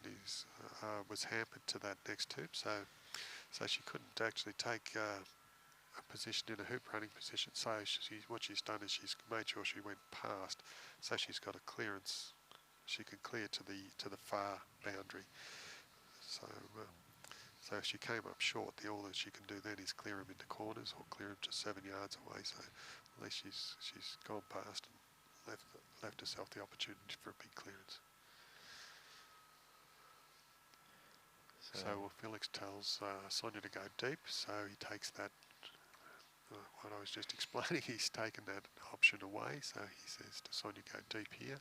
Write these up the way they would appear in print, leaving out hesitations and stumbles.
is, was hampered to that next hoop, so she couldn't actually take a position in a hoop running position. So what she's done is she's made sure she went past, so she's got a clearance. She can clear to the far boundary. So so if she came up short, all that she can do then is clear him into corners or clear him to 7 yards away. So at least she's gone past and left herself the opportunity for a big clearance. So Felix tells Sonia to go deep, so he takes that, what I was just explaining, he's taken that option away, so he says to Sonia, go deep here,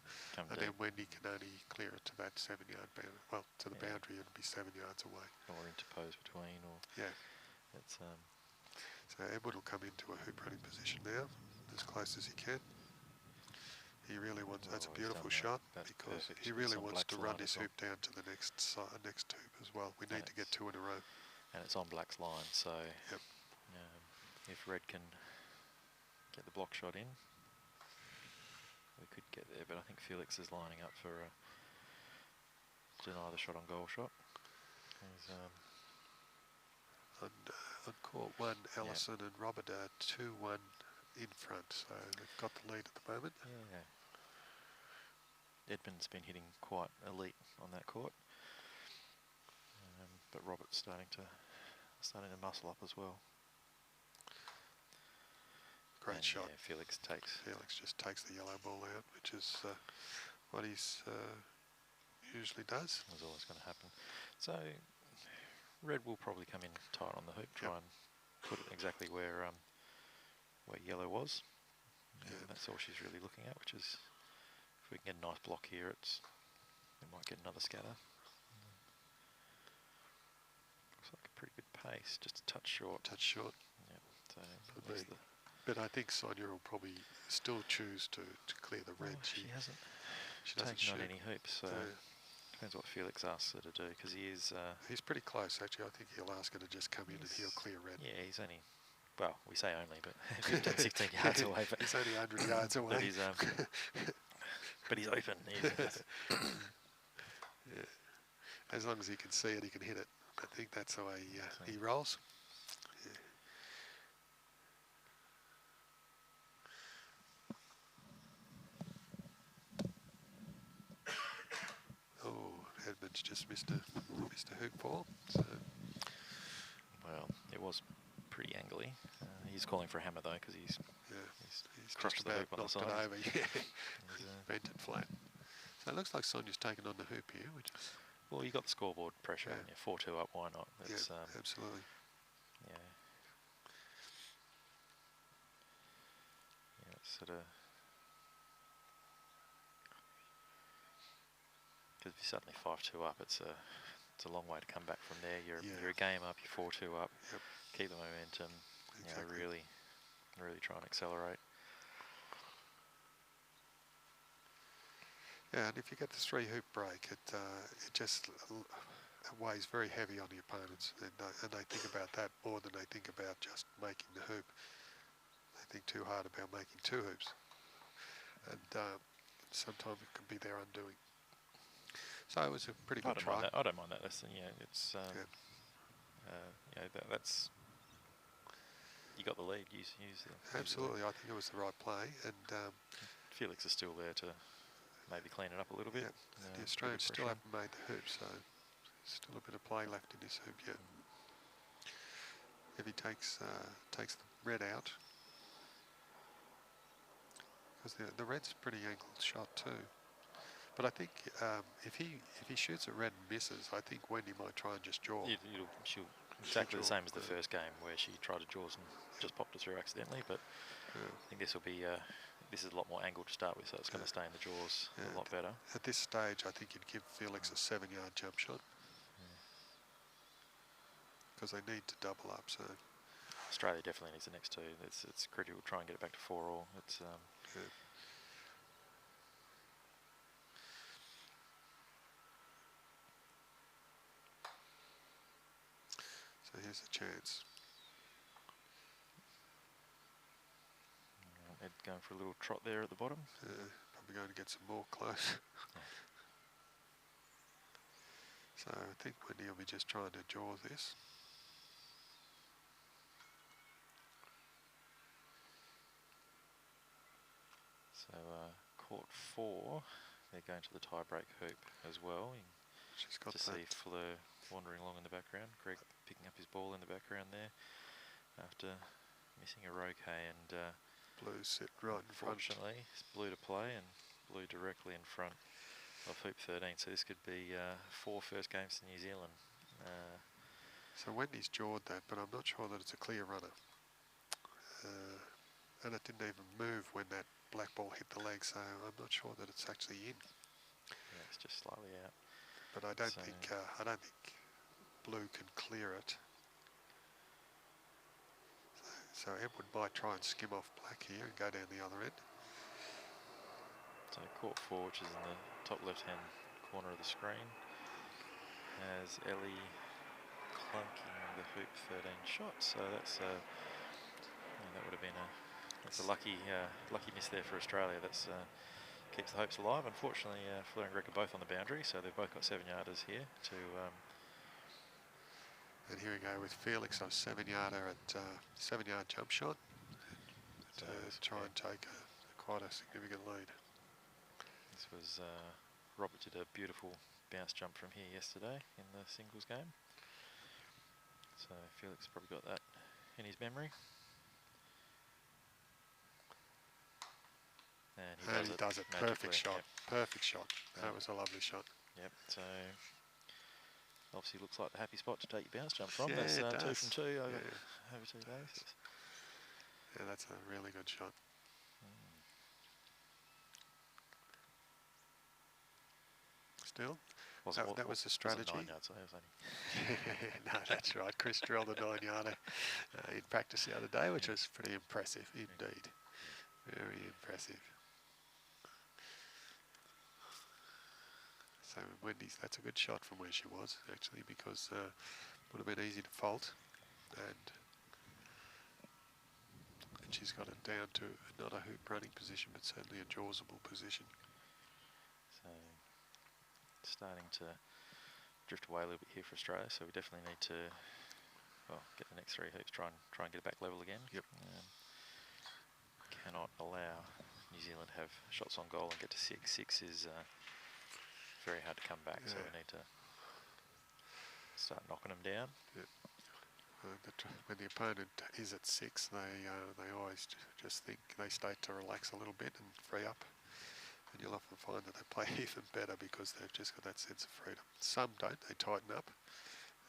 then Wendy can only clear it to that 7 yard boundary, well, to the boundary, it'll be 7 yards away. Or interpose between, or... Yeah. It's, So Edward will come into a hoop running position now, as close as he can. He really wants, that's a beautiful shot, because he really wants to run his hoop down to the next hoop as well. We need to get 2 in a row. And it's on Black's line, so yep. If Red can get the block shot in, we could get there, but I think Felix is lining up for a deny the shot on goal shot. On court 1, Allison and Robert are 2-1 in front, so they've got the lead at the moment. Yeah. Edmund's been hitting quite elite on that court, but Robert's starting to muscle up as well. Great shot. Yeah, Felix just takes the yellow ball out, which is what he's usually does. That's always going to happen. So Red will probably come in tight on the hoop, try and put it exactly where yellow was. And that's all she's really looking at, which is if we can get a nice block here, we might get another scatter. Looks like a pretty good pace, just a touch short. Yeah. So but I think Sonia will probably still choose to clear the red. She hasn't taken on any hoops, so depends what Felix asks her to do, because he is... he's pretty close, actually. I think he'll ask her to just come in and he'll clear red. Yeah, he's only... Well, we say only, but 15, 16 yards away. But he's only 100 yards away. But he's open. Yeah. As long as he can see it, he can hit it. I think that's the way he rolls. Edmund's just missed a hoop ball. So. Well, it was pretty angly. He's calling for a hammer though, because he's crushed the hoop on the side. Over. Yeah. He's bent it flat. So it looks like Sonia's taken on the hoop here, which is... Well, you got the scoreboard pressure. 4-2 up. Why not? It's, absolutely. Yeah. Yeah, it's sort of. Because if you're suddenly 5-2 up, it's a long way to come back from there. You're a game up, you're 4-2 up. Yep. Keep the momentum. Exactly. You know, really try and accelerate. Yeah, and if you get the 3 hoop break, it just weighs very heavy on the opponents, and they think about that more than they think about just making the hoop. They think too hard about making 2 hoops, and sometimes it can be their undoing. So it was a pretty good try. I don't mind that. Listen, it's that's you got the lead. Use absolutely. I think it was the right play, and Felix is still there to maybe clean it up a little bit. The Australians still haven't made the hoop, so there's still a bit of play left in this hoop yet. If he takes the red out, because the red's a pretty angled shot too. But I think if he shoots at red and misses, I think Wendy might try and just jaw. She'll exactly the same as the first game, where she tried to jaws and just popped it through accidentally. But I think this will be this is a lot more angled to start with, so it's going to stay in the jaws a lot better. At this stage, I think you'd give Felix a 7-yard jump shot, because they need to double up. So Australia definitely needs the next 2. It's critical to try and get it back to 4-all. It's So here's a chance. Ed going for a little trot there at the bottom. Probably going to get some more close. So I think Wendy will be just trying to jaw this. So court 4, they're going to the tie-break hoop as well. She's got to that. see Fleur wandering along in the background. Greg picking up his ball in the background there after missing a Croquet, and Blue sit right in front. unfortunately, it's Blue to play and Blue directly in front of hoop 13. So this could be 4 first games to New Zealand. So Wendy's jawed that, but I'm not sure that it's a clear runner. And it didn't even move when that black ball hit the leg, so I'm not sure that it's actually in. Yeah, it's just slightly out. But I don't think Blue can clear it. So Edward might try and skim off black here and go down the other end. So court 4, which is in the top left-hand corner of the screen, has Ellie clunking the hoop 13 shot. So that's that would have been a lucky miss there for Australia. That's keeps the hopes alive. Unfortunately, Fleur and Greg are both on the boundary, so they've both got 7-yarders here to. And here we go with Felix, a 7-yarder at 7-yard jump shot to try and take quite a significant lead. This was Robert did a beautiful bounce jump from here yesterday in the singles game. So Felix probably got that in his memory. And he does it. Perfect shot. Yep. Perfect shot. Yep. That was a lovely shot. Yep. So obviously looks like the happy spot to take your bounce jump from. Yeah, That's it 2 does. from 2 over 2 days. Yeah, that's a really good shot. Still, that was the strategy. Was it 9 yards, so it was only No, that's right. Chris drilled a 9-yarder in practice the other day, which was pretty impressive indeed. Very impressive. So Wendy's, that's a good shot from where she was actually, because it would have been easy to fault, and she's got it down to not a hoop running position, but certainly a jawsable position. So starting to drift away a little bit here for Australia, so we definitely need to get the next 3 hoops, try and get it back level again. Yep. Cannot allow New Zealand to have shots on goal and get to 6. 6 is very hard to come back, so we need to start knocking them down. Yep. When the opponent is at 6, they always just think they start to relax a little bit and free up. And you'll often find that they play even better because they've just got that sense of freedom. Some don't, they tighten up.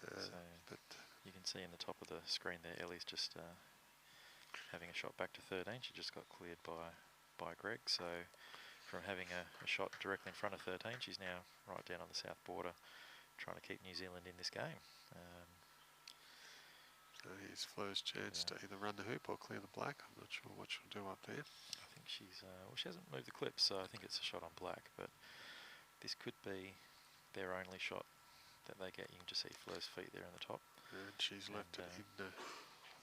But you can see in the top of the screen there, Ellie's just having a shot back to 13. She just got cleared by Greg. So from having a shot directly in front of 13, she's now right down on the south border, trying to keep New Zealand in this game. So here's Fleur's chance to either run the hoop or clear the black. I'm not sure what she'll do up there. I think she's she hasn't moved the clips, so I think it's a shot on black. But this could be their only shot that they get. You can just see Fleur's feet there in the top. And she's left it in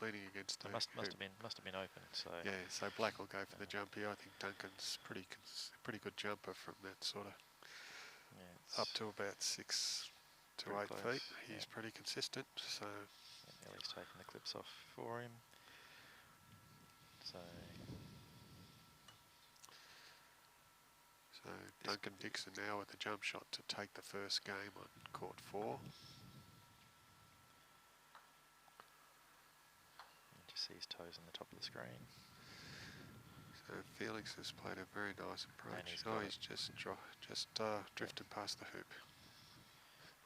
leaning against the must have been open. So yeah, so black will go for the jump here. I think Duncan's pretty good jumper from that sort of up to about 6 to 8 feet. He's pretty consistent. So Ellie's taking the clips off for him. So Duncan Dixon now with the jump shot to take the first game on court 4. You just see his toes on the top of the screen. So Felix has played a very nice approach. He's just drifted past the hoop.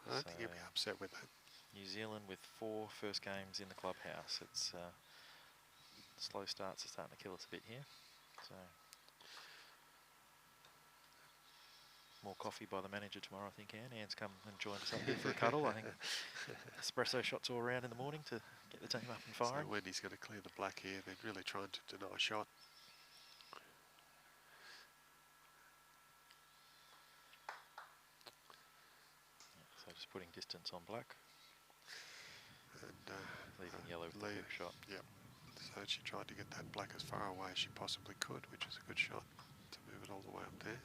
I don't think he'll be upset with that. New Zealand with 4 first games in the clubhouse. It's slow starts are starting to kill us a bit here. So more coffee by the manager tomorrow, I think. Anne's come and joined us up here for a cuddle. I think espresso shots all around in the morning to get the team up and firing. So Wendy's going to clear the black here. They're really trying to deny a shot. So just putting distance on black. And leaving yellow with the hoop shot. Yep. So she tried to get that black as far away as she possibly could, which is a good shot to move it all the way up there.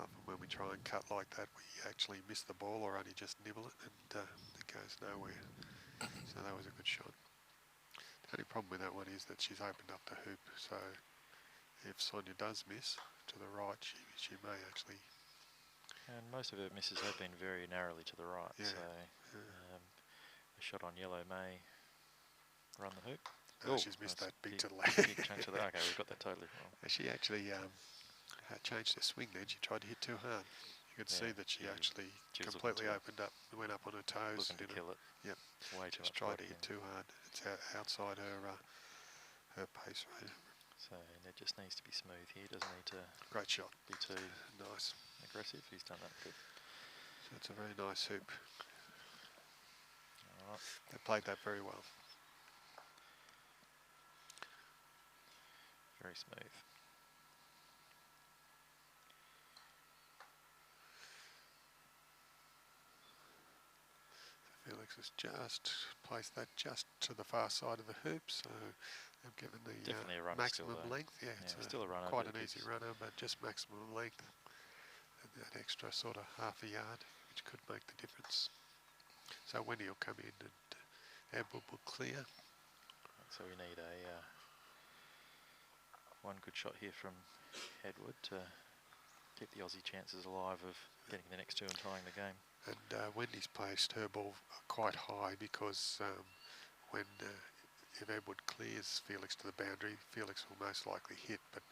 Often when we try and cut like that, we actually miss the ball or only just nibble it, and it goes nowhere. So that was a good shot. The only problem with that one is that she's opened up the hoop, so if Sonia does miss to the right, she may actually... And most of her misses have been very narrowly to the right, Yeah, so a shot on yellow may run the hoop. No, she's missed that big to the left. Big chunk to the... Okay, we've got that totally wrong. She actually changed her swing then. She tried to hit too hard. You could see that she actually completely opened up, went up on her toes. Looking to kill it. Yep. Way too just much tried to hit too hard. It's outside her pace rate. So it just needs to be smooth here. Doesn't need to... Great shot. Be too nice. Aggressive. He's done that good. So it's a very nice hoop. All right. They played that very well. Very smooth. Felix has just placed that just to the far side of the hoop, so they've given the maximum length. Yeah, it's still a runner, quite an easy runner, but just maximum length. And that extra sort of half a yard, which could make the difference. So Wendy will come in and Edward will clear. So we need a one good shot here from Edward to keep the Aussie chances alive of getting the next two and tying the game. And Wendy's placed her ball quite high because if Edward clears Felix to the boundary, Felix will most likely hit, but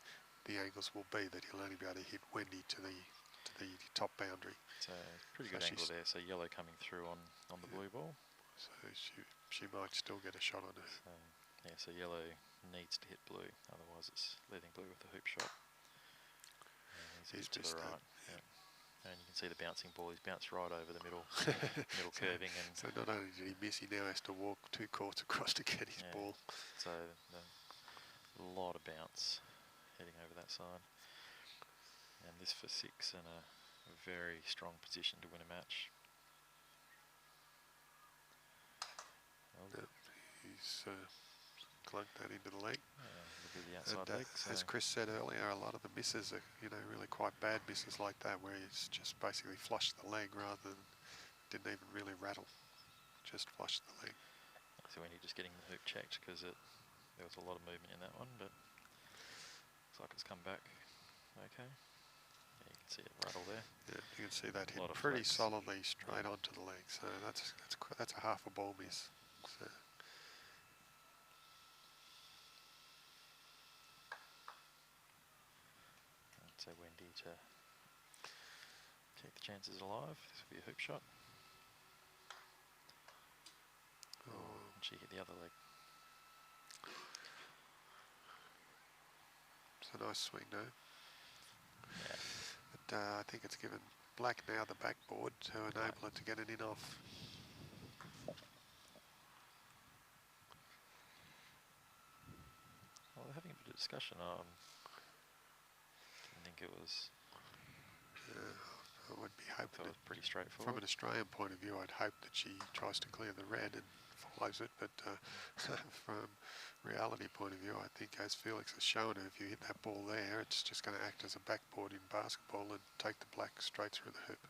the angles will be that he'll only be able to hit Wendy to the top boundary. So pretty good angle there. So yellow coming through on the blue ball. So she might still get a shot on her. So, yeah, so yellow needs to hit blue, otherwise it's leading blue with the hoop shot. He's to the right. Yeah. And you can see the bouncing ball. He's bounced right over the middle, middle curving. And so not only did he miss, he now has to walk 2 courts across to get his ball. So a lot of bounce heading over that side. And this for 6 and a very strong position to win a match. Well, he's clunked that into the leg. The outside leg. So as Chris said earlier, a lot of the misses are, really quite bad misses like that, where he's just basically flushed the leg rather than didn't even really rattle, just flushed the leg. So when you're just getting the hoop checked because there was a lot of movement in that one, but looks like it's come back okay. Yeah, you can see it rattle there. Yeah, you can see that hit pretty solidly straight onto the leg. So that's a half a ball miss. So. So Wendy to keep the chances alive. This will be a hoop shot. And she hit the other leg. It's a nice swing though. Yeah. But I think it's given black now the backboard to enable it to get it in off. Well, we're having a bit of discussion. I think it was... I would be hoping it was pretty straightforward. From an Australian point of view, I'd hope that she tries to clear the red and follows it, but from reality point of view, I think as Felix has shown her, if you hit that ball there, it's just going to act as a backboard in basketball and take the black straight through the hoop.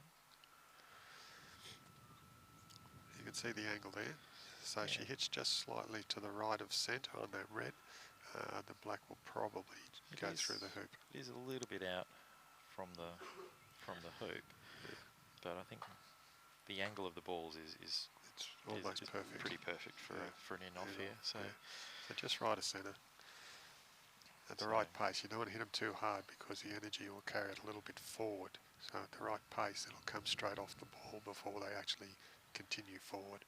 You can see the angle there. So she hits just slightly to the right of centre on that red. The black will probably go through the hoop. It is a little bit out from the hoop, but I think the angle of the balls is almost perfect. Pretty perfect for an in-off here. So just right of centre. At the right pace. You don't want to hit them too hard because the energy will carry it a little bit forward. So at the right pace, it'll come straight off the ball before they actually continue forward.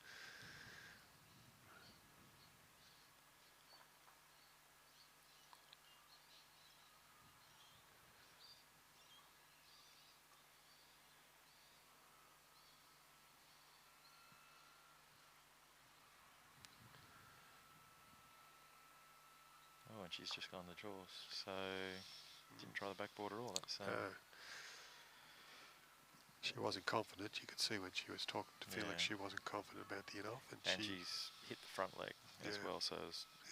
Oh, and she's just gone the draws, so didn't try the backboard at all. That's she wasn't confident. You could see when she was talking to Felix, she wasn't confident about the in-off. And she's hit the front leg as well, so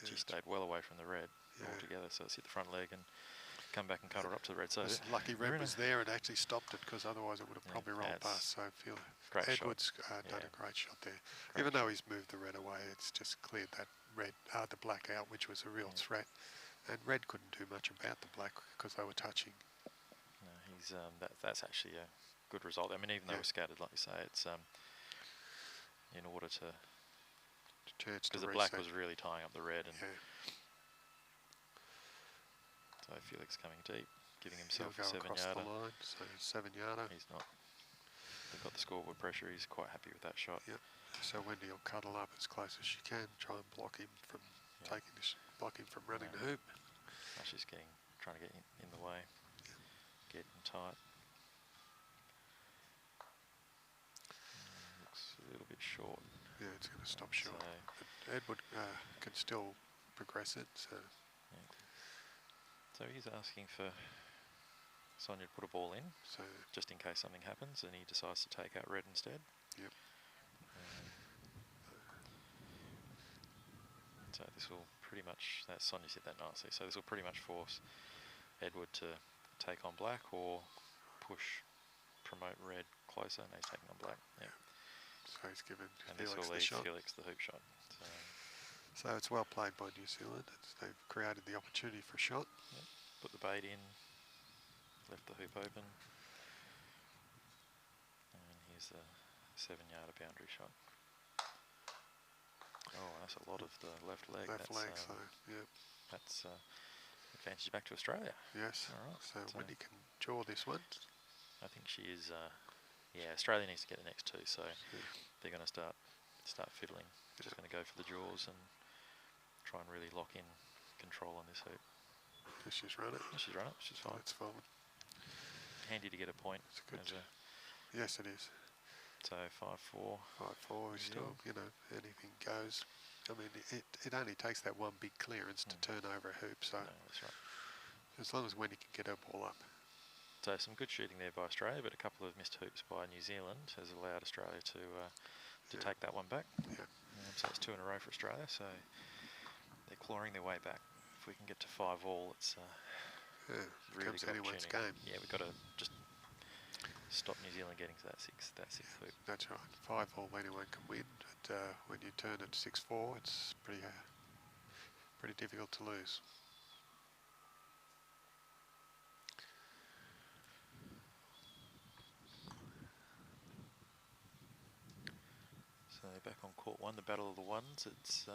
she stayed well away from the red altogether, so it's hit the front leg and come back and cut her up to the red. So It's lucky we're Red in was there and actually stopped it, because otherwise it would have Yeah, probably rolled that's past. So I feel great shot. Edwards done Yeah. a great shot there. Great Even though shot. he's moved the red away, it's just cleared that the black out, which was a real threat. And Red couldn't do much about the black because they were touching. No, he's that's actually a good result. I mean, even though we're scattered, like you say, it's in order to because the black was really tying up the red, and so Felix coming deep, giving himself a 7-yarder. The line, so 7-yarder. He's not. They've got the scoreboard pressure. He's quite happy with that shot. Yep. So Wendy will cuddle up as close as she can, try and block him from block him from running the hoop. Oh, she's trying to get in the way, get him tight. Looks a little bit short. Yeah, it's going to stop short. But Edward can still progress it. So he's asking for Sonia to put a ball in, so just in case something happens, and he decides to take out red instead. Yep. So this will pretty much, Sonia said that nicely, so this will pretty much force Edward to take on black or promote red closer, and he's taking on black. Yeah. So he's given Felix the shot. Felix the hoop shot. So it's well played by New Zealand. They've created the opportunity for a shot. Yep. Put the bait in, left the hoop open, and here's a 7-yarder boundary shot. Oh, that's a lot of the left leg. That's advantage back to Australia. Yes. All right. So Wendy can draw this one. I think she is. Yeah, Australia needs to get the next two, so they're going to start fiddling. Just going to go for the draws and try and really lock in control on this hoop. She's run it. She's run it. She's fine. That's fine. Handy to get a point. It's good. Yes, it is. So 5-4. 5-4 is still, anything goes. I mean, it only takes that one big clearance to turn over a hoop. So that's right. As long as Wendy can get her ball up. So some good shooting there by Australia, but a couple of missed hoops by New Zealand has allowed Australia to take that one back. Yeah. So it's 2 in a row for Australia. So they're clawing their way back. If we can get to 5-all, it's really good anyone's opportunity. game. Yeah, we've got to just stop New Zealand getting to that sixth hoop. That's right. 5-all, anyone can win. But when you turn it 6-4, it's pretty difficult to lose. So back on court 1, the battle of the ones. It's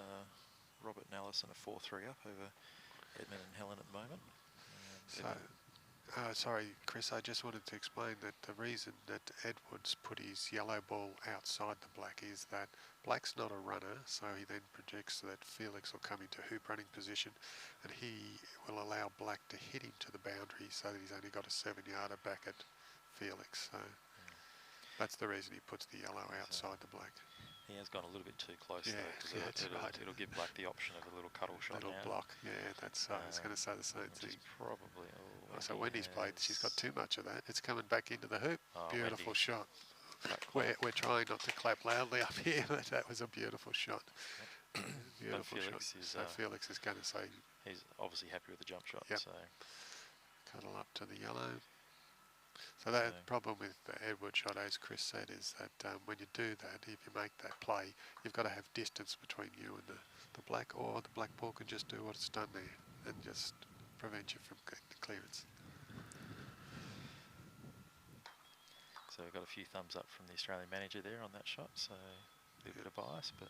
Robert and Allison a 4-3 up over Edmund and Helen at the moment. Sorry, Chris, I just wanted to explain that the reason that Edwards put his yellow ball outside the black is that black's not a runner, so he then projects that Felix will come into hoop running position, and he will allow black to hit him to the boundary so that he's only got a 7-yarder back at Felix. So that's the reason he puts the yellow outside the black. He has gone a little bit too close, Yeah, though, because it'll give black the option of a little cuddle shot. Little block, that's. I was going to say the same thing. Probably. So Wendy's played, she's got too much of that. It's coming back into the hoop. Beautiful Wendy. shot. We're trying not to clap loudly up here, but that was a beautiful shot. Beautiful shot. So Felix is going to say he's obviously happy with the jump shot. Yep. So cuddle up to the yellow. So the problem with the Edward shot, as Chris said, is that when you do that, if you make that play, you've got to have distance between you and the black, or the black ball can just do what it's done there and just prevent you from getting the clearance. So we've got a few thumbs up from the Australian manager there on that shot, so a little bit of bias, but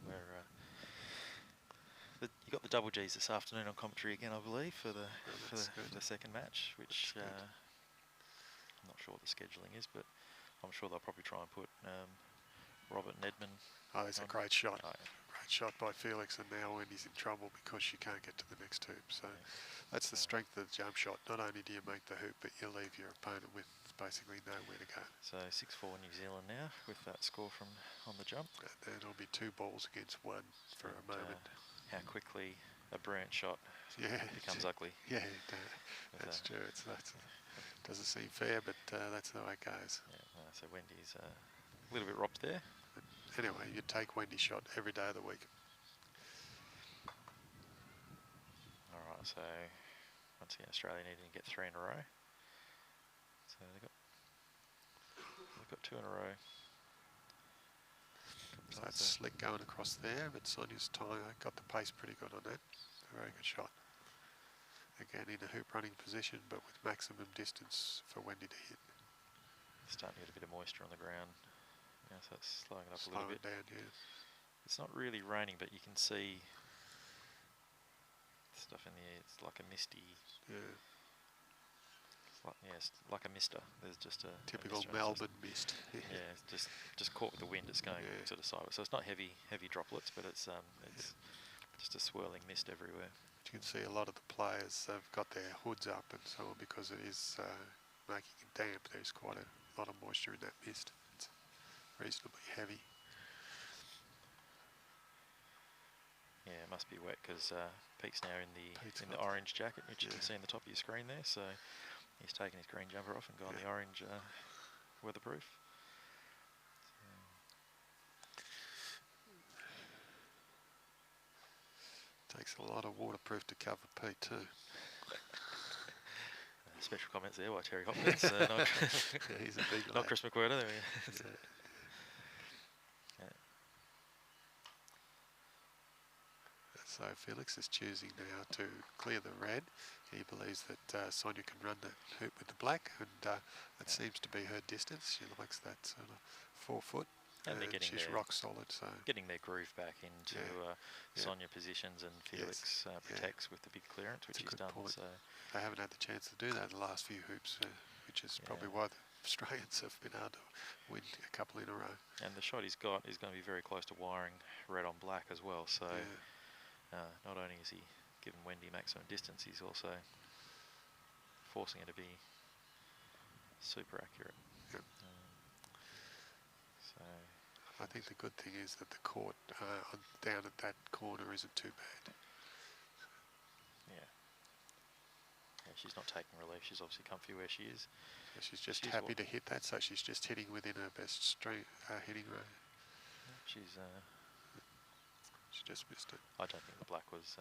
we're... you got the double Gs this afternoon on commentary again, I believe, for the second match, which... I'm not sure what the scheduling is, but I'm sure they'll probably try and put Robert and Edmund. Oh, that's a great shot. Great shot by Felix, and now Wendy's in trouble because she can't get to the next hoop. So that's the strength of the jump shot. Not only do you make the hoop, but you leave your opponent with basically nowhere to go. So 6-4 New Zealand now with that score from on the jump. And it'll be 2 balls against 1 for a moment. How quickly a brilliant shot becomes ugly. Yeah, that's true. Doesn't seem fair, but that's the way it goes. Yeah, so Wendy's a little bit robbed there. But anyway, you'd take Wendy's shot every day of the week. All right, so once again, Australia needing to get 3 in a row. So they've got 2 in a row. So that's slick going across there, but Sonia's got the pace pretty good on that. A very good shot. Again, in a hoop running position, but with maximum distance for Wendy to hit. Starting to get a bit of moisture on the ground. Yeah, so it's slowing it up a little bit. Down, yeah. It's not really raining, but you can see stuff in the air. It's like a misty. Yeah. It's like a mister. There's just a typical mister. Melbourne mist. Yeah, it's just caught with the wind. It's going to the side. So it's not heavy droplets, but it's just a swirling mist everywhere. You can see a lot of the players have got their hoods up and so on because it is making it damp. There's quite a lot of moisture in that mist. It's reasonably heavy. Yeah, it must be wet because Pete's now in the orange jacket, which you can see in the top of your screen there. So he's taken his green jumper off and gone the orange weatherproof. Takes a lot of waterproof to cover Pete too. Special comments there by Terry Hopkins. He's a big not Chris McWhirter. There we go. So Felix is choosing now to clear the red. He believes that Sonia can run the hoop with the black, and that seems to be her distance. She likes that sort of 4 foot. And they're getting she's rock solid. So getting their groove back into Sonia positions, and Felix protects with the big clearance, which he's done. So they haven't had the chance to do that in the last few hoops, which is probably why the Australians have been able to win a couple in a row. And the shot he's got is going to be very close to wiring red on black as well. So not only is he giving Wendy maximum distance, he's also forcing her to be super accurate. Yep. So I think the good thing is that the court down at that corner isn't too bad. Yeah, she's not taking relief. She's obviously comfy where she is. So she's just happy to hit that, so she's just hitting within her best hitting range. She just missed it. I don't think the black was.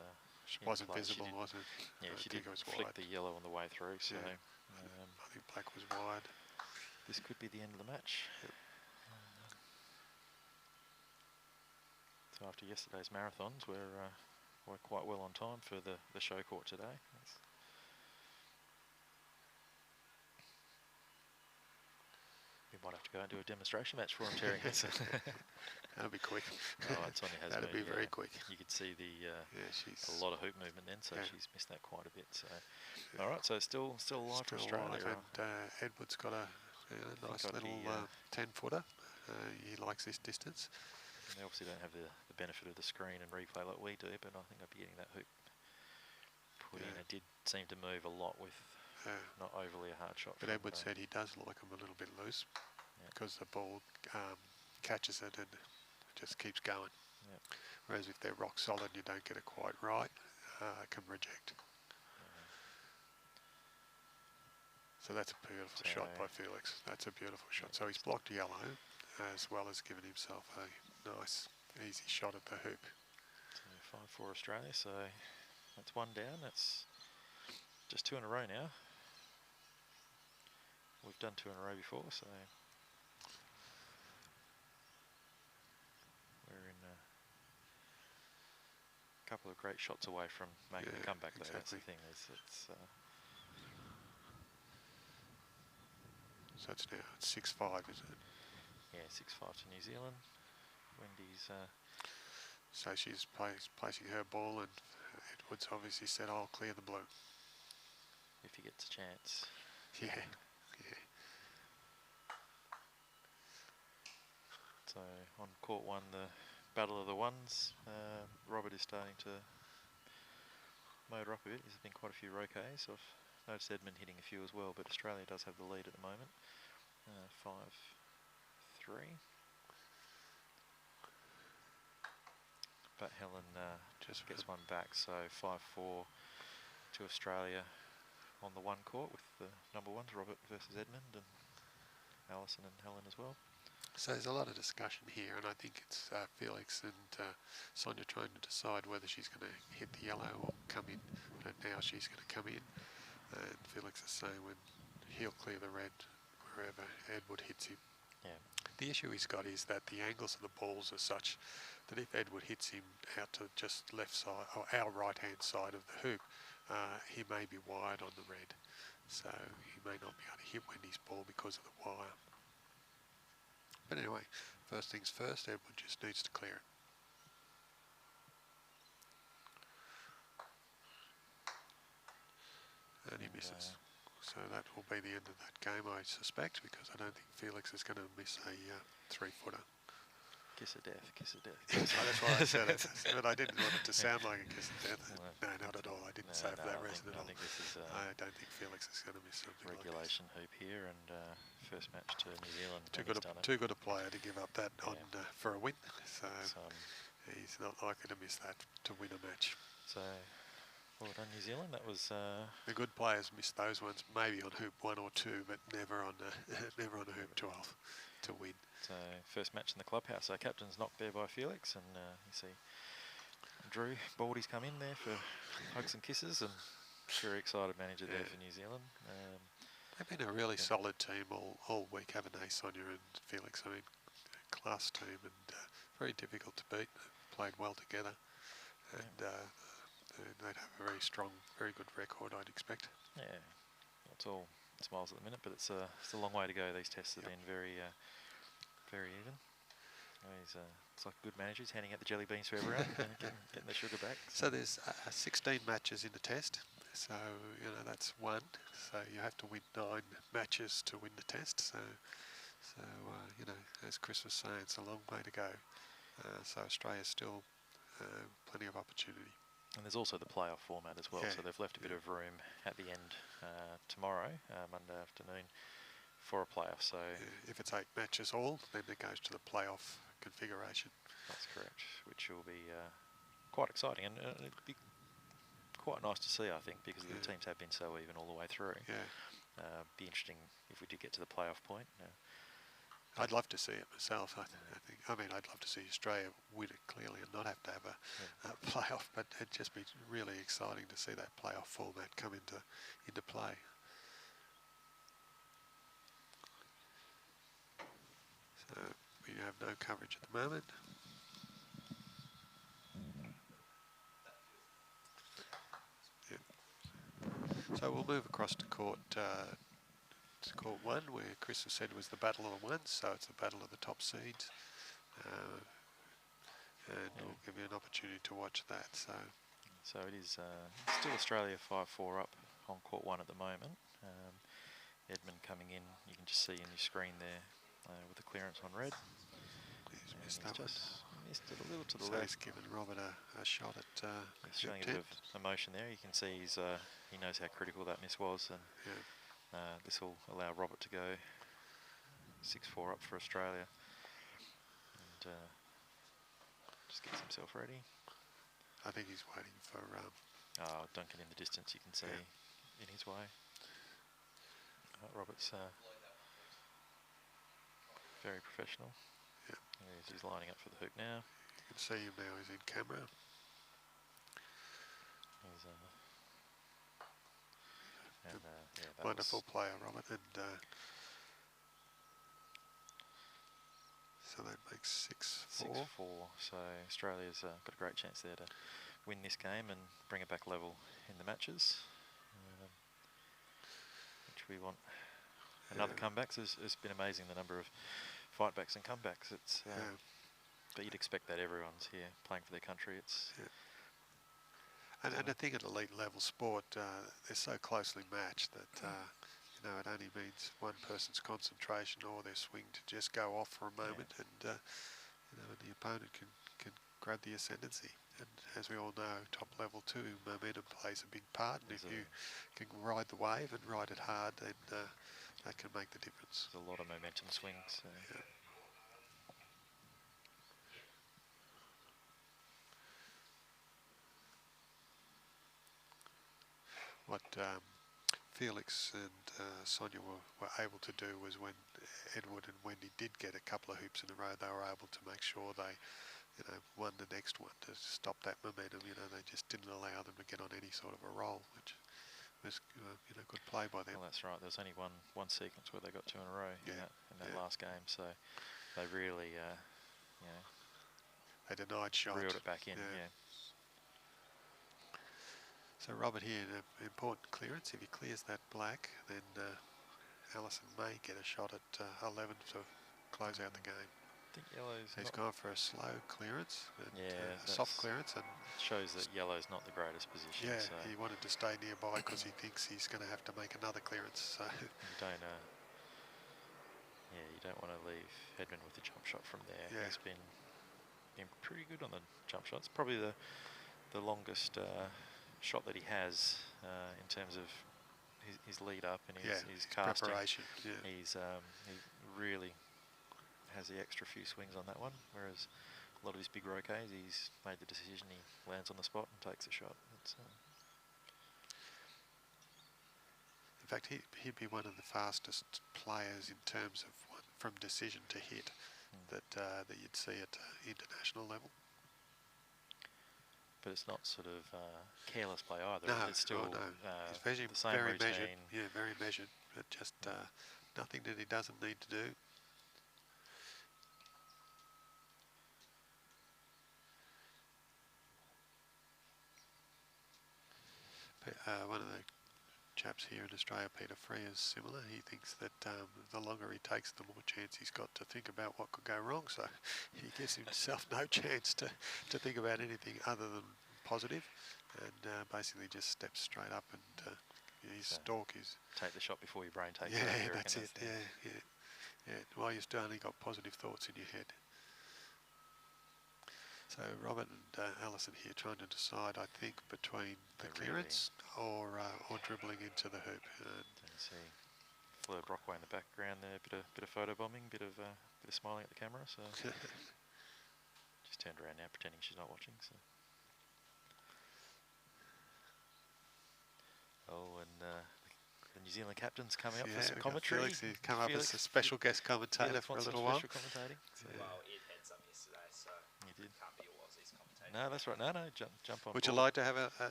Wasn't visible, was it? Yeah, she did flick the yellow on the way through. So I think black was wide. This could be the end of the match. Yep. So after yesterday's marathons, we're quite well on time for the show court today. We might have to go and do a demonstration match for him, Terry. That'll be quick. Sonia has That'll be very quick. You could see she's a lot of hoop movement then, so she's missed that quite a bit. So, all right, so still alive for Australia. And Edward's got a nice little 10-footer. He likes this distance. They obviously don't have the benefit of the screen and replay like we do, but I think I'd be getting that hoop put in. It did seem to move a lot with not overly a hard shot. But Edward said he does like them a little bit loose because the ball catches it and it just keeps going. Whereas if they're rock solid and you don't get it quite right, it can reject. So that's a beautiful shot by Felix. That's a beautiful shot. So he's blocked yellow as well as giving himself a nice, easy shot at the hoop. So 5-4 Australia. So that's 1 down. That's just 2 in a row now. We've done 2 in a row before, so we're in a couple of great shots away from making a comeback. Though that's the thing. So it's now 6-5, isn't it? Yeah, 6-5 to New Zealand. Wendy's. So she's placing her ball, and Edwards obviously said, "I'll clear the blue." If he gets a chance. Yeah. So on court 1, the battle of the ones. Robert is starting to motor up a bit. There's been quite a few Croquets. I've noticed Edmund hitting a few as well, but Australia does have the lead at the moment. 5-3. But Helen just gets one back, so 5-4 to Australia on the 1 court with the number 1s, Robert versus Edmund, and Alison and Helen as well. So there's a lot of discussion here, and I think it's Felix and Sonia trying to decide whether she's going to hit the yellow or come in. But now she's going to come in, and Felix is saying when he'll clear the red wherever Edward hits him. Yeah. The issue he's got is that the angles of the balls are such that if Edward hits him out to just left side, or our right-hand side of the hoop, he may be wide on the red. So he may not be able to hit Wendy's ball because of the wire. But anyway, first things first, Edward just needs to clear it. And he misses. So that will be the end of that game, I suspect, because I don't think Felix is going to miss a 3-footer. Kiss of death, kiss of death. That's why I said it, but I didn't want it to sound like a kiss of death. No, not at all. I didn't say it for that reason at all. I don't think Felix is going to miss something regulation like hoop here, and first match to New Zealand. Too good a player to give up that on for a win. So he's not likely to miss that to win a match. So well done, New Zealand. That was the good players miss those ones, maybe on hoop 1 or 2, but never on never on a hoop 12 to win. So first match in the clubhouse. So captain's knocked there by Felix, and you see Drew Baldy's come in there for hugs and kisses, and very excited manager there for New Zealand. They've been a really solid team all week, haven't they, Sonia and Felix? I mean, class team and very difficult to beat. They've played well together, and they'd have a very strong, very good record, I'd expect. Yeah, it's all smiles at the minute, but it's a long way to go. These tests have been very even. It's like a good manager. He's handing out the jelly beans to everyone and getting the sugar back. So there's 16 matches in the test. So, that's 1. So you have to win 9 matches to win the test. So as Chris was saying, it's a long way to go. So Australia's still plenty of opportunity. And there's also the playoff format as well. So they've left a bit of room at the end tomorrow, Monday afternoon, for a playoff. So if it's 8 matches all, then it goes to the playoff configuration. That's correct, which will be quite exciting, and it'd be quite nice to see, I think, because the teams have been so even all the way through. Be interesting if we did get to the playoff point. I'd love to see it myself. I mean, I'd love to see Australia win it clearly and not have to have a playoff, but it'd just be really exciting to see that playoff format come into play. So we have no coverage at the moment. So we'll move across to court 1, where Chris has said was the battle of the ones, so it's the battle of the top seeds. And we'll give you an opportunity to watch that. So it is still Australia 5-4 up on court 1 at the moment. Edmund coming in, you can just see in your screen there with the clearance on red. He's missed that one. Missed it a little to the so left. He's given Robert a shot at showing a bit of emotion there. You can see he knows how critical that miss was, and this will allow Robert to go 6-4 up for Australia, and just gets himself ready. I think he's waiting for Duncan in the distance. You can see in his way. Robert's very professional. He's lining up for the hoop now. You can see him now. He's in camera. Wonderful player, Robert, and so that makes 6-4. 6-4. So Australia's got a great chance there to win this game and bring it back level in the matches, which we want. Another comebacks. It's been amazing the number of fightbacks and comebacks. It's but you'd expect that. Everyone's here playing for their country. It's and I think at elite level sport, they're so closely matched that it only needs one person's concentration or their swing to just go off for a moment, and the opponent can grab the ascendancy. And as we all know, top level too, momentum plays a big part. And if you can ride the wave and ride it hard, then that can make the difference. There's a lot of momentum swings. What Felix and Sonia were able to do was when Edward and Wendy did get a couple of hoops in a row, they were able to make sure they, won the next one to stop that momentum. They just didn't allow them to get on any sort of a roll, which was, good play by them. Well, that's right. There was only one sequence where they got 2 in a row in that last game, so they really, they denied shot. reeled it back in. So Robert here, an important clearance. If he clears that black, then Alison may get a shot at 11 to close out the game. I think yellow's He's gone for a slow clearance, and, a soft clearance, and shows that yellow's not the greatest position. yeah, so he wanted to stay nearby because he thinks he's going to have to make another clearance. So you don't want to leave Edmund with the jump shot from there. Yeah. He's been pretty good on the jump shots. Probably the longest shot that he has in terms of his lead up and his casting. preparation. Yeah. He really has the extra few swings on that one, whereas a lot of his big roquets, he's made the decision, he lands on the spot and takes the shot. In fact, he'd be one of the fastest players in terms of from decision to hit that you'd see at international level. But it's not sort of careless play either. No, it's still He's very, the same very routine. measured. Yeah, very measured. But just nothing that he doesn't need to do. One of the chaps here in Australia, Peter Free, is similar. He thinks that the longer he takes, the more chance he's got to think about what could go wrong. So he gives himself no chance to think about anything other than positive, and basically just steps straight up, and his stalk is... Take the shot before your brain takes it. Yeah, that's it. Yeah. While you've still only got positive thoughts in your head. So Robert and Alison here trying to decide, I think, between the clearance or dribbling into the hoop. See Fleur Brockway in the background there, bit of photo bombing, bit of smiling at the camera. So just turned around now, pretending she's not watching. So. And the New Zealand captain's coming up for some commentary. Felix, he's come up as a special guest commentator for a little while. Commentating. So. Well, Ed had some yesterday, so he did. Can't be all Aussies commentating. No, that's right. No, jump on. Would board. you like to have a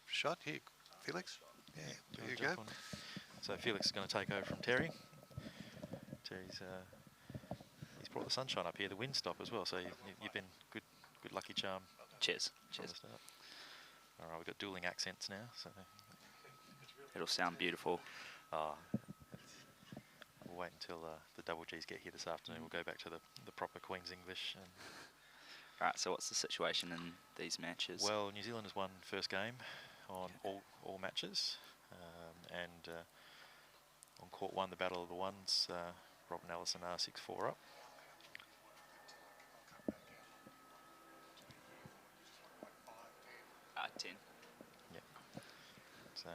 shot here, Felix? Yeah, there you go. So Felix is going to take over from Terry. Terry's he's brought the sunshine up here, the wind stop as well. So you've been good lucky charm. Cheers. All right, we've got dueling accents now, so It'll sound beautiful. We'll wait until the double Gs get here this afternoon. We'll go back to the proper Queen's English. And Alright, so what's the situation in these matches? well, New Zealand has won first game on all matches, and on court 1, the Battle of the Ones, Rob and Allison are 6-4 up. Ten. Yep. So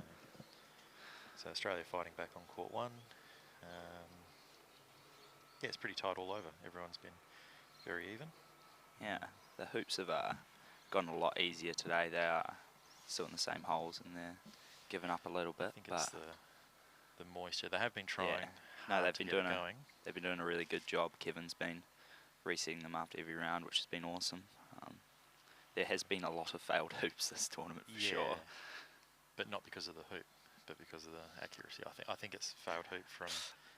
Australia fighting back on court 1. Yeah, it's pretty tight all over. Everyone's been very even. Yeah, the hoops have gotten a lot easier today. They are still in the same holes and they're giving up a little bit. I think it's the moisture. They have been trying. No, hard they've to been get doing it going. they've been doing a really good job. Kevin's been resetting them after every round, which has been awesome. There has been a lot of failed hoops this tournament for sure. But not because of the hoop, but because of the accuracy. I think it's failed hoop from.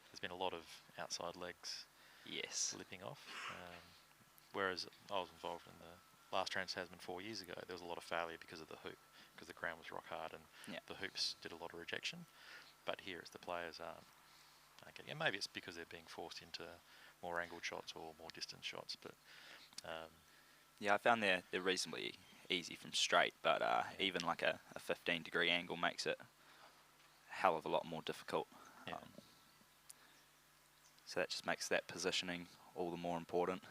There's been a lot of outside legs. Yes. Slipping off. Whereas I was involved in the last Trans-Tasman 4 years ago, there was a lot of failure because of the hoop, because the ground was rock hard and the hoops did a lot of rejection. But here, it's the players aren't getting it. Maybe it's because they're being forced into more angled shots or more distance shots. But yeah, I found they're reasonably easy from straight, but even like a 15-degree angle makes it a hell of a lot more difficult. Yeah. So that just makes that positioning all the more important.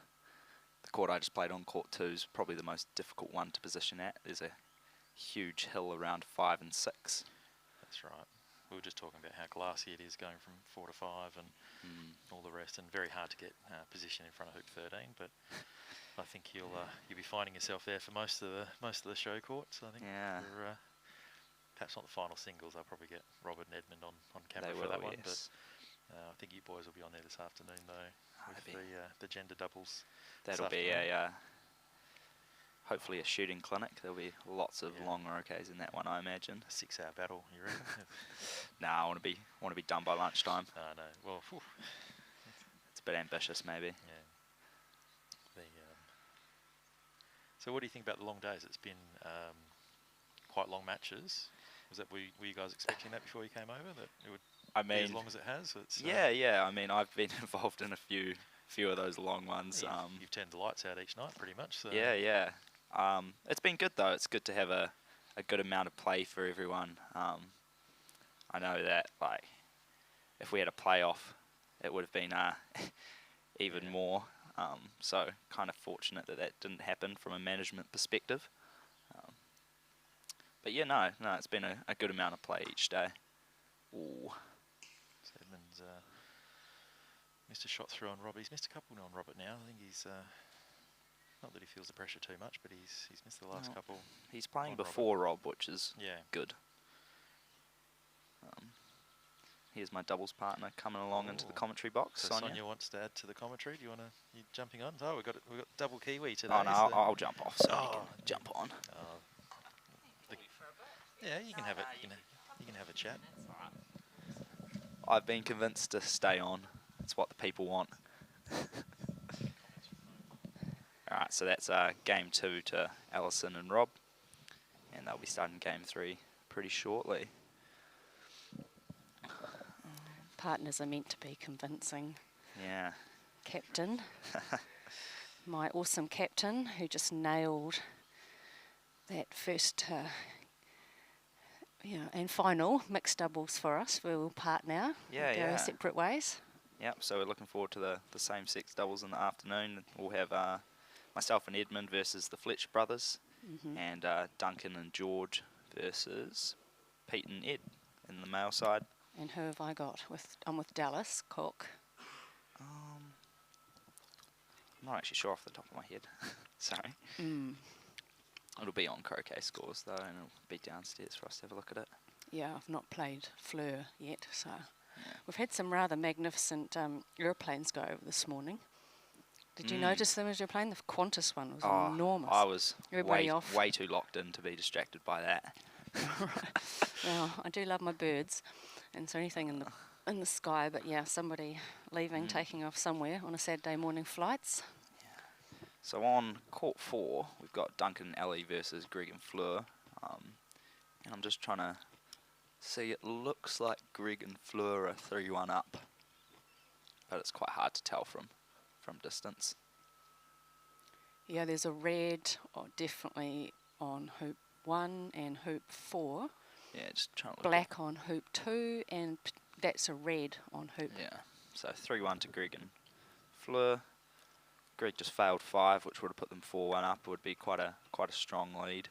The court I just played on, court 2, is probably the most difficult one to position at. There's a huge hill around 5 and 6. That's right. We were just talking about how glassy it is going from 4 to 5 and all the rest, and very hard to get position in front of hoop 13. But I think you'll be finding yourself there for most of the show courts. I think. Yeah. perhaps not the final singles. I'll probably get Robert and Edmund on camera They for that will, one. yes. But I think you boys will be on there this afternoon though, with that'd the gender doubles. That'll be a hopefully a shooting clinic. There'll be lots of long roquets in that one, I imagine. A 6-hour battle, you reckon? Nah, I want to be done by lunchtime. No. Well, whew. It's a bit ambitious, maybe. Yeah. So what do you think about the long days? It's been quite long matches. Were you guys expecting that before you came over, that it would be as long as it has? Yeah. I mean, I've been involved in a few of those long ones. You've turned the lights out each night, pretty much. So. Yeah. It's been good though. It's good to have a good amount of play for everyone. I know that like if we had a playoff, it would have been even more. So kind of fortunate that didn't happen from a management perspective. But yeah, no, it's been a good amount of play each day. Ooh. So Edmund's missed a shot through on Rob. He's missed a couple on Robert now. I think he's not that he feels the pressure too much, but he's missed the last couple. He's playing before Rob, which is good. Here's my doubles partner coming along into the commentary box. So Sonia wants to add to the commentary. Do you want to? You jumping on? Oh, we've got double Kiwi today. Oh no, I'll jump off so you can jump on. Yeah, you can have it. You can have a chat. I've been convinced to stay on. It's what the people want. All right, so that's game 2 to Alison and Rob, and they'll be starting game 3 pretty shortly. Partners are meant to be convincing. Yeah. Captain, my awesome captain, who just nailed that first, and final mixed doubles for us. We'll part now. Yeah, go our separate ways. Yep. So we're looking forward to the same-sex doubles in the afternoon. We'll have myself and Edmund versus the Fletcher brothers, and Duncan and George versus Pete and Ed in the male side. And who have I got? I'm with Dallas Cook. I'm not actually sure off the top of my head. Sorry. It'll be on Croquet scores though, and it'll be downstairs for us to have a look at it. Yeah, I've not played Fleur yet, so we've had some rather magnificent aeroplanes go over this morning. Did you notice them as you're playing? The Qantas one was enormous. I was off. way too locked in to be distracted by that. Well, I do love my birds, and so anything in the sky. But yeah, somebody leaving, taking off somewhere on a Saturday morning flights. Yeah. So on court 4, we've got Duncan and Ali versus Greg and Fleur, and I'm just trying to see. It looks like Greg and Fleur are 3-1 up, but it's quite hard to tell from distance. Yeah, there's a red, definitely on hoop 1 and hoop 4. Yeah, just trying to look. Black on hoop 2, and that's a red on hoop. Yeah, so 3-1 to Greg and Fleur. Greg just failed 5, which would have put them 4-1 up. It would be quite a strong lead.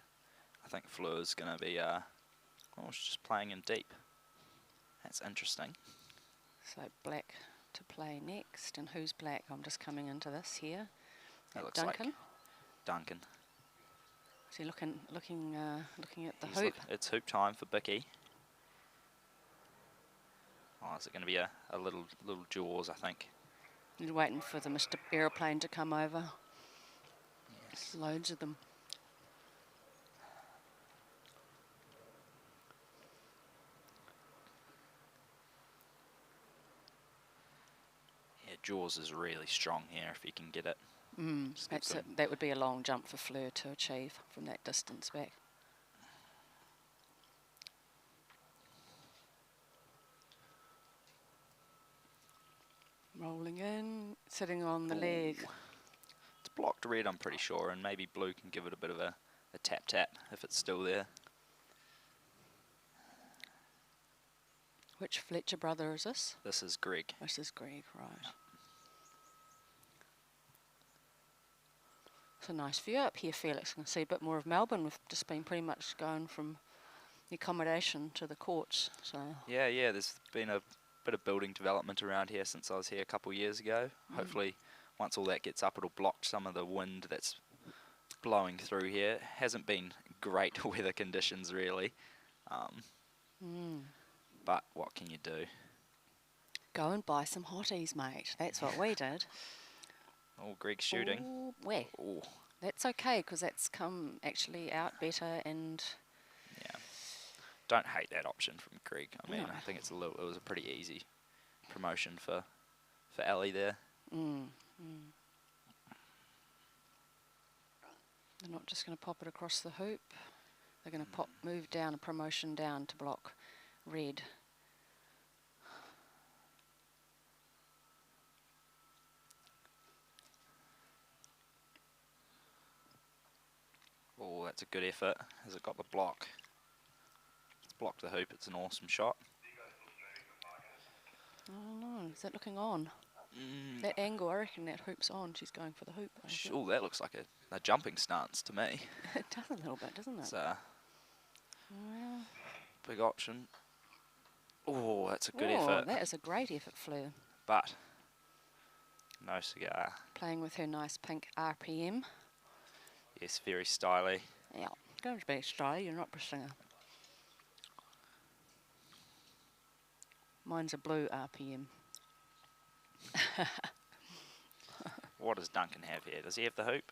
I think Fleur's going to be she's just playing in deep. That's interesting. So black to play next, and who's black? I'm just coming into this here. That looks Duncan. like Duncan. Is he looking at the hoop? It's hoop time for Bicky. Oh, is it going to be a little jaws? I think. You're waiting for the Mr. Aeroplane to come over. Yes. Loads of them. Yeah, jaws is really strong here if you can get it. That would be a long jump for Fleur to achieve from that distance back. Rolling in, sitting on the leg. It's blocked red, I'm pretty sure, and maybe blue can give it a bit of a tap-tap if it's still there. Which Fletcher brother is this? This is Greg. This is Greg, right. It's a nice view up here, Felix. You can see a bit more of Melbourne. We've just been pretty much going from the accommodation to the courts. So Yeah, there's been a bit of building development around here since I was here a couple of years ago. Hopefully, once all that gets up, it'll block some of the wind that's blowing through here. Hasn't been great weather conditions, really. But what can you do? Go and buy some hotties, mate. That's what we did. Oh, Greg's shooting. Ooh, where? Oh, That's okay, because that's come actually out better and... yeah. Don't hate that option from Greg. I mean, No. I think it was a pretty easy promotion for Ali there. They're not just going to pop it across the hoop. They're going to move down a promotion down to block red. Oh, that's a good effort. Has it got the block? It's blocked the hoop. It's an awesome shot. Oh no, is that looking on? That angle, I reckon that hoop's on. She's going for the hoop. Oh, that looks like a jumping stance to me. It does a little bit, doesn't it? It's a big option. Oh, that's a good effort. That is a great effort, Fleur. But no cigar. Playing with her nice pink RPM. Yes, very stylish. Yeah, going to be stylish. You're not pressing a... Mine's a blue RPM. What does Duncan have here? Does he have the hoop?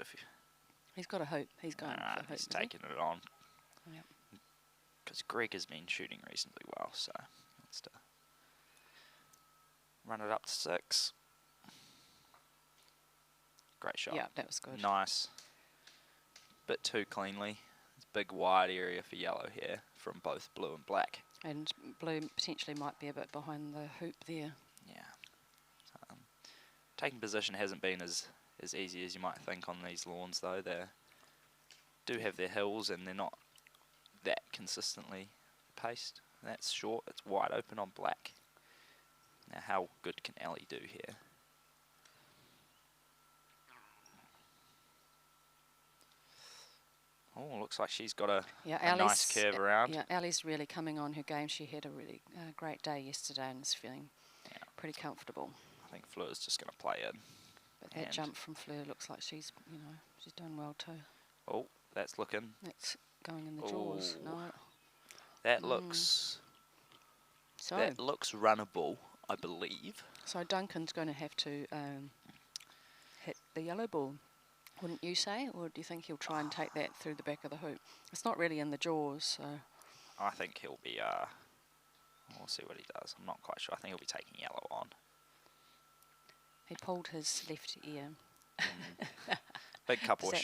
He's got a hoop. He's going for the hoop. He's taking it on. Yep. Because Greg has been shooting reasonably well, so let's run it up to 6. Great shot. Yeah, that was good. Nice. Bit too cleanly. It's a big wide area for yellow here from both blue and black. And blue potentially might be a bit behind the hoop there. Yeah. Taking position hasn't been as easy as you might think on these lawns, though. They do have their hills, and they're not that consistently paced. That's short. It's wide open on black. Now, how good can Ali do here? Oh, looks like she's got a nice curve around. Yeah, Ali's really coming on her game. She had a really great day yesterday and is feeling pretty comfortable. I think Fleur's just going to play in. But that jump from Fleur looks like she's done well too. Oh, that's looking. That's going in the jaws. No. That looks runnable, I believe. So Duncan's going to have to hit the yellow ball, wouldn't you say? Or do you think he'll try and take that through the back of the hoop? It's not really in the jaws, so... I think he'll be... we'll see what he does. I'm not quite sure. I think he'll be taking yellow on. He pulled his left ear. Big couple of shots